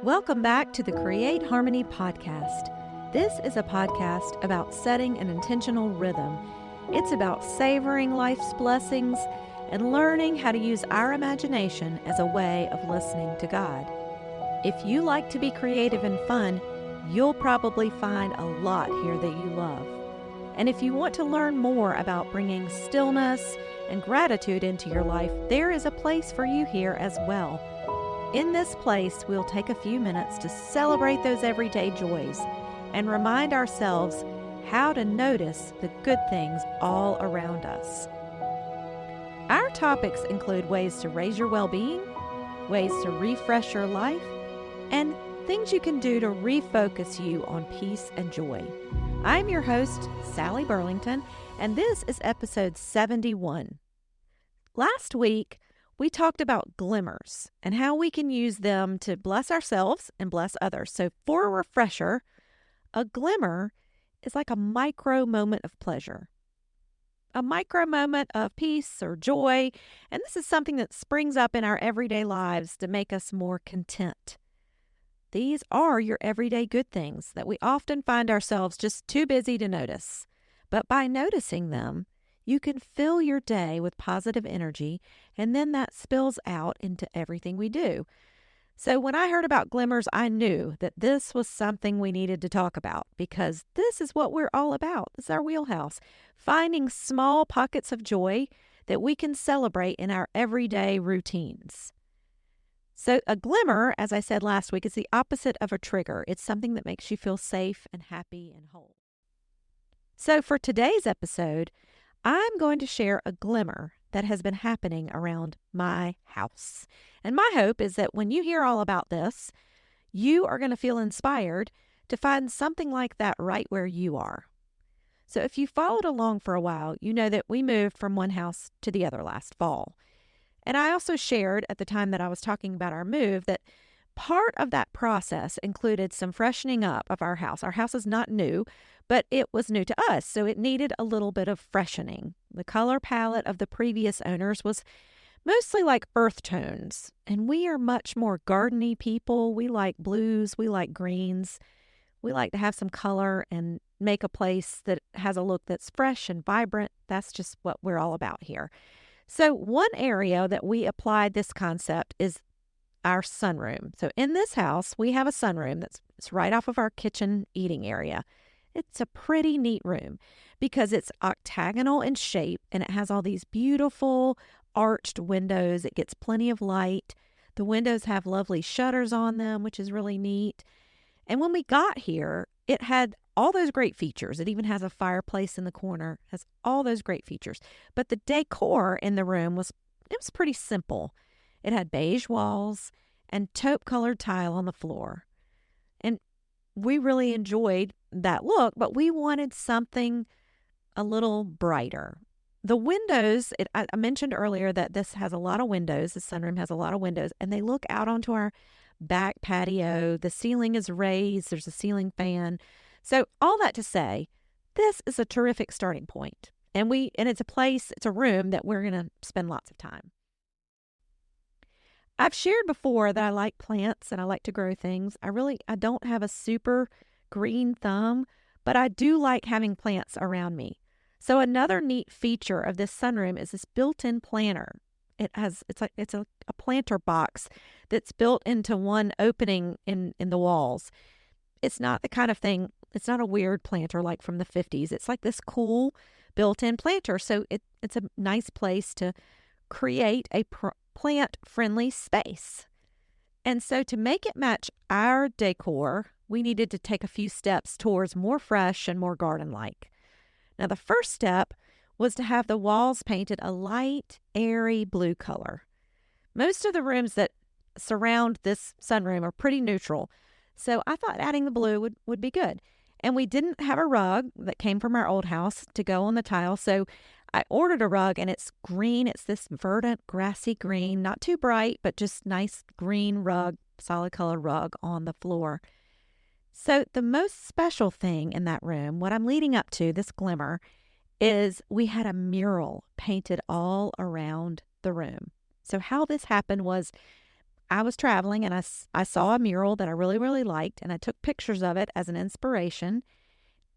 Welcome back to the Create Harmony podcast. This is a podcast about setting an intentional rhythm. It's about savoring life's blessings and learning how to use our imagination as a way of listening to God. If you like to be creative and fun, you'll probably find a lot here that you love. And if you want to learn more about bringing stillness and gratitude into your life, there is a place for you here as well. In this place, we'll take a few minutes to celebrate those everyday joys and remind ourselves how to notice the good things all around us. Our topics include ways to raise your well-being, ways to refresh your life, and things you can do to refocus you on peace and joy. I'm your host, Sally Burlington, and this is episode 71. Last week, we talked about glimmers and how we can use them to bless ourselves and bless others. So for a refresher, a glimmer is like a micro moment of pleasure, a micro moment of peace or joy. And this is something that springs up in our everyday lives to make us more content. These are your everyday good things that we often find ourselves just too busy to notice. But by noticing them, you can fill your day with positive energy, and then that spills out into everything we do. So when I heard about glimmers, I knew that this was something we needed to talk about because this is what we're all about. It's our wheelhouse, finding small pockets of joy that we can celebrate in our everyday routines. So a glimmer, as I said last week, is the opposite of a trigger. It's something that makes you feel safe and happy and whole. So for today's episode, I'm going to share a glimmer that has been happening around my house. And my hope is that when you hear all about this, you are going to feel inspired to find something like that right where you are. So if you followed along for a while, you know that we moved from one house to the other last fall. And I also shared at the time that I was talking about our move that part of that process included some freshening up of our house. Our house is not new, but it was new to us, so it needed a little bit of freshening. The color palette of the previous owners was mostly like earth tones, and we are much more garden-y people. We like blues, we like greens. We like to have some color and make a place that has a look that's fresh and vibrant. That's just what we're all about here. So one area that we applied this concept is our sunroom. So in this house, we have a sunroom that's right off of our kitchen eating area. It's a pretty neat room because it's octagonal in shape and it has all these beautiful arched windows. It gets plenty of light. The windows have lovely shutters on them, which is really neat. And when we got here, it had all those great features. It even has a fireplace in the corner, has all those great features. But the decor in the room was pretty simple. It had beige walls and taupe-colored tile on the floor. And we really enjoyed that look, but we wanted something a little brighter. The windows, I mentioned earlier that this has a lot of windows. The sunroom has a lot of windows, and they look out onto our back patio. The ceiling is raised. There's a ceiling fan. So all that to say, this is a terrific starting point. And it's a room that we're going to spend lots of time. I've shared before that I like plants and I like to grow things. I don't have a super green thumb, but I do like having plants around me. So another neat feature of this sunroom is this built-in planter. It's a planter box that's built into one opening in the walls. It's not the kind of thing, it's not a weird planter like from the 50s. It's like this cool built-in planter. So it's a nice place to create a plant-friendly space. And so to make it match our decor, we needed to take a few steps towards more fresh and more garden-like. Now, the first step was to have the walls painted a light, airy blue color. Most of the rooms that surround this sunroom are pretty neutral, so I thought adding the blue would be good. And we didn't have a rug that came from our old house to go on the tile, so I ordered a rug, and it's green. It's this verdant, grassy green, not too bright, but just nice green rug, solid color rug on the floor. So the most special thing in that room, what I'm leading up to, this glimmer, is we had a mural painted all around the room. So how this happened was I was traveling and I saw a mural that I really, really liked, and I took pictures of it as an inspiration.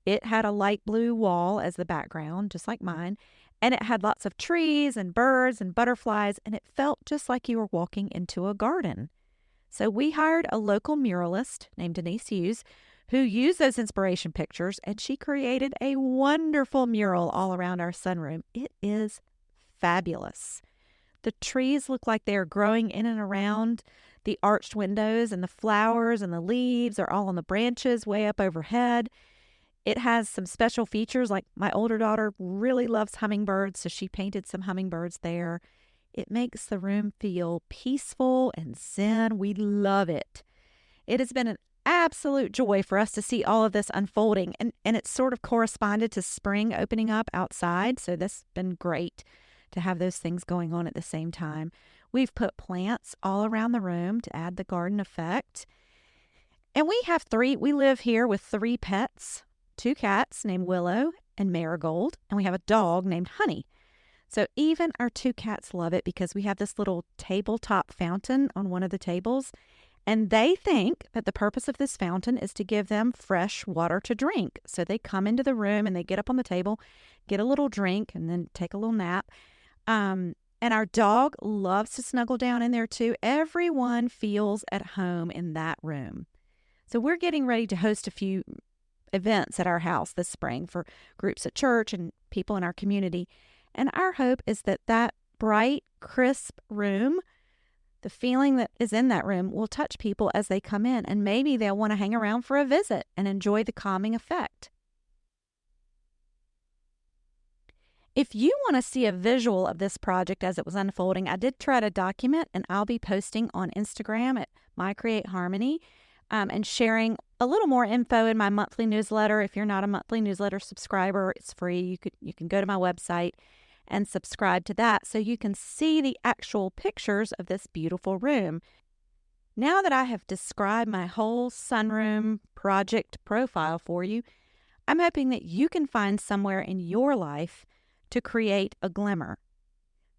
It had a light blue wall as the background, just like mine, and it had lots of trees and birds and butterflies, and it felt just like you were walking into a garden. So we hired a local muralist named Denise Hughes who used those inspiration pictures, and she created a wonderful mural all around our sunroom. It is fabulous. The trees look like they are growing in and around the arched windows, and the flowers and the leaves are all on the branches way up overhead. It has some special features, like my older daughter really loves hummingbirds, so she painted some hummingbirds there. It makes the room feel peaceful and zen. We love it. It has been an absolute joy for us to see all of this unfolding, and it's sort of corresponded to spring opening up outside, so that's been great to have those things going on at the same time. We've put plants all around the room to add the garden effect. And we live here with 3 pets, 2 cats named Willow and Marigold, and we have a dog named Honey. So even our 2 cats love it because we have this little tabletop fountain on one of the tables, and they think that the purpose of this fountain is to give them fresh water to drink. So they come into the room and they get up on the table, get a little drink, and then take a little nap. And our dog loves to snuggle down in there too. Everyone feels at home in that room. So we're getting ready to host a few events at our house this spring for groups at church and people in our community. And our hope is that that bright, crisp room, the feeling that is in that room, will touch people as they come in, and maybe they'll want to hang around for a visit and enjoy the calming effect. If you want to see a visual of this project as it was unfolding, I did try to document, and I'll be posting on Instagram at My Create Harmony and sharing a little more info in my monthly newsletter. If you're not a monthly newsletter subscriber, it's free. You can go to my website and subscribe to that so you can see the actual pictures of this beautiful room. Now that I have described my whole sunroom project profile for you, I'm hoping that you can find somewhere in your life to create a glimmer.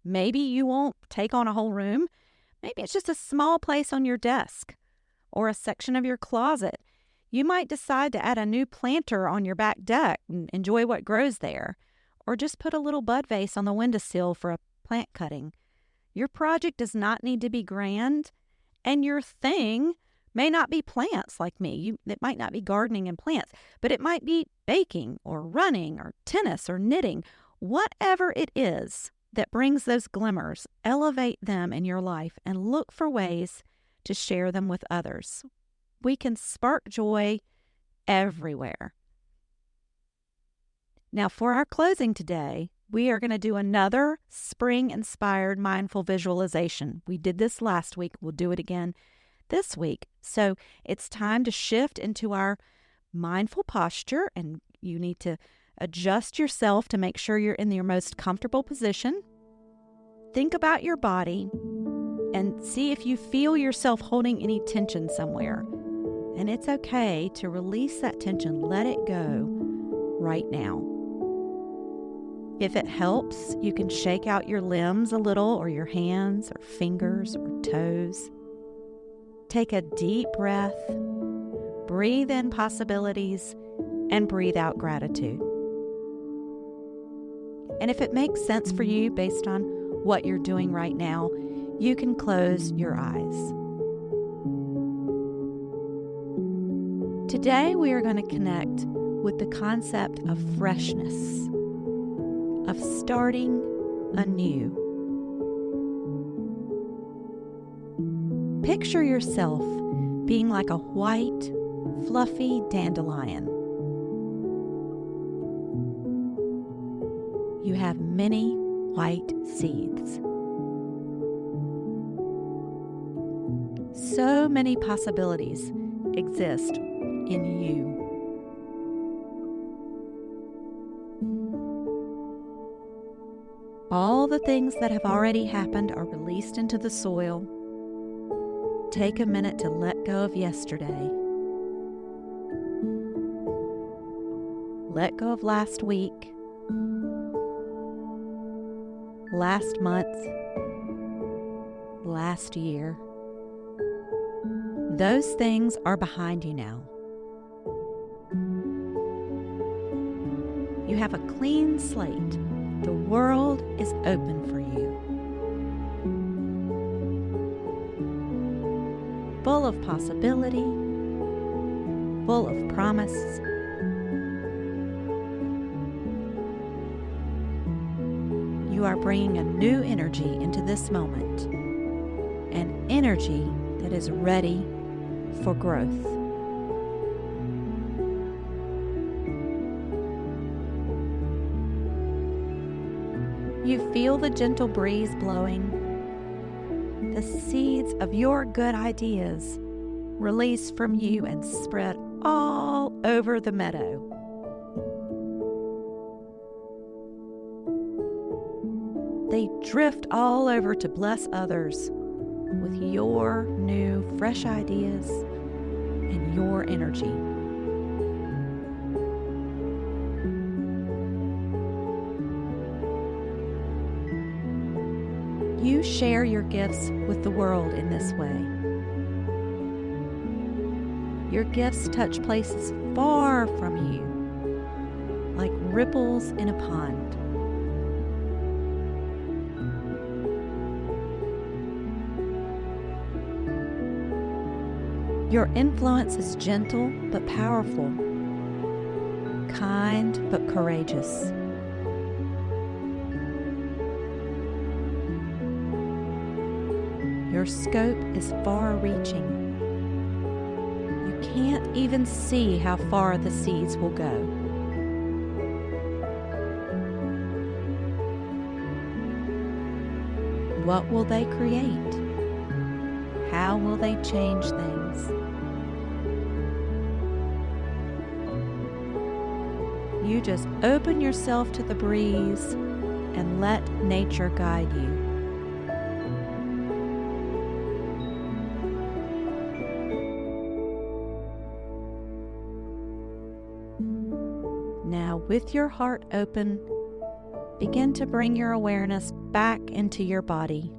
Maybe you won't take on a whole room. Maybe it's just a small place on your desk or a section of your closet. You might decide to add a new planter on your back deck and enjoy what grows there, or just put a little bud vase on the windowsill for a plant cutting. Your project does not need to be grand, and your thing may not be plants like me. It might not be gardening and plants, but it might be baking or running or tennis or knitting. Whatever it is that brings those glimmers, elevate them in your life and look for ways to share them with others. We can spark joy everywhere. Now, for our closing today, we are going to do another spring-inspired mindful visualization. We did this last week. We'll do it again this week. So it's time to shift into our mindful posture, and you need to adjust yourself to make sure you're in your most comfortable position. Think about your body and see if you feel yourself holding any tension somewhere. And it's okay to release that tension. Let it go right now. If it helps, you can shake out your limbs a little, or your hands or fingers or toes. Take a deep breath, breathe in possibilities, and breathe out gratitude. And if it makes sense for you based on what you're doing right now, you can close your eyes. Today, we are going to connect with the concept of freshness, of starting anew. Picture yourself being like a white, fluffy dandelion. You have many white seeds. So many possibilities exist in you. All the things that have already happened are released into the soil. Take a minute to let go of yesterday. Let go of last week, last month, last year. Those things are behind you now. You have a clean slate. The world is open for you. Full of possibility, full of promise. You are bringing a new energy into this moment, an energy that is ready for growth. You feel the gentle breeze blowing. The seeds of your good ideas release from you and spread all over the meadow. They drift all over to bless others with your new, fresh ideas and your energy. You share your gifts with the world in this way. Your gifts touch places far from you, like ripples in a pond. Your influence is gentle but powerful, kind but courageous. Your scope is far-reaching. You can't even see how far the seeds will go. What will they create? How will they change things? You just open yourself to the breeze and let nature guide you. Now, with your heart open, begin to bring your awareness back into your body.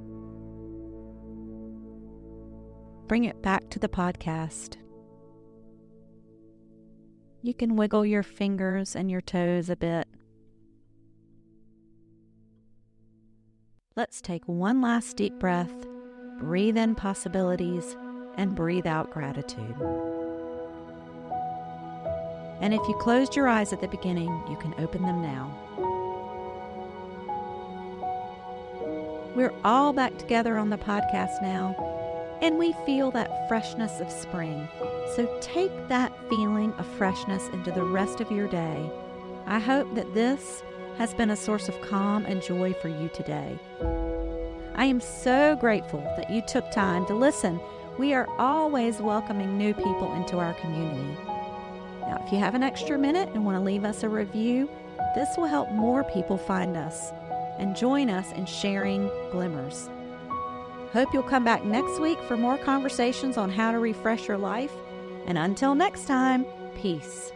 Bring it back to the podcast. You can wiggle your fingers and your toes a bit. Let's take one last deep breath, breathe in possibilities, and breathe out gratitude. And if you closed your eyes at the beginning, you can open them now. We're all back together on the podcast now, and we feel that freshness of spring. So take that feeling of freshness into the rest of your day. I hope that this has been a source of calm and joy for you today. I am so grateful that you took time to listen. We are always welcoming new people into our community. Now, if you have an extra minute and want to leave us a review, this will help more people find us and join us in sharing Glimmers. Hope you'll come back next week for more conversations on how to refresh your life. And until next time, peace.